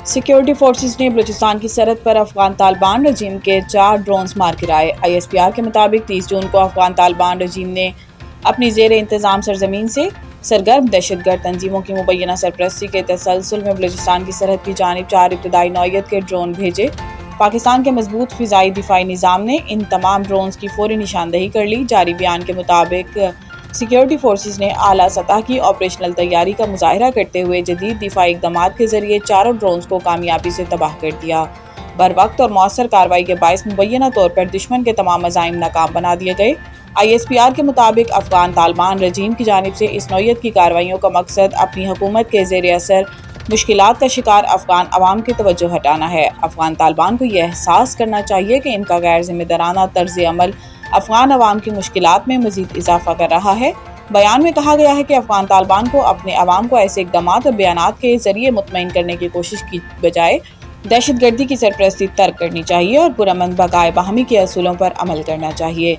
Security forces نے بلوچستان کی سرحد پر افغان طالبان رجیم کے 4 ڈرونز مار گرائے۔ ISPR کے مطابق 30 جون کو افغان طالبان رجیم نے اپنی زیر انتظام سرزمین سے سرگرم دہشت گرد تنظیموں کی مبینہ سرپرستی کے تسلسل میں بلوچستان کی سرحد کی جانب 4 ابتدائی نوعیت کے ڈرون بھیجے۔ پاکستان کے مضبوط فضائی دفاعی نظام نے ان تمام ڈرونز کی فوری نشاندہی کر لی۔ جاری بیان کے مطابق سیکیورٹی فورسز نے اعلیٰ سطح کی آپریشنل تیاری کا مظاہرہ کرتے ہوئے جدید دفاعی اقدامات کے ذریعے چاروں ڈرونز کو کامیابی سے تباہ کر دیا۔ بروقت اور مؤثر کارروائی کے باعث مبینہ طور پر دشمن کے تمام عزائم ناکام بنا دیے گئے۔ ISPR کے مطابق افغان طالبان رجیم کی جانب سے اس نوعیت کی کارروائیوں کا مقصد اپنی حکومت کے زیر اثر مشکلات کا شکار افغان عوام کی توجہ ہٹانا ہے۔ افغان طالبان کو یہ احساس کرنا چاہیے کہ ان کا غیر ذمہ دارانہ طرز عمل افغان عوام کی مشکلات میں مزید اضافہ کر رہا ہے۔ بیان میں کہا گیا ہے کہ افغان طالبان کو اپنے عوام کو ایسے اقدامات اور بیانات کے ذریعے مطمئن کرنے کی کوشش کی بجائے دہشت گردی کی سرپرستی ترک کرنی چاہیے اور پرامن بقائے باہمی کے اصولوں پر عمل کرنا چاہیے۔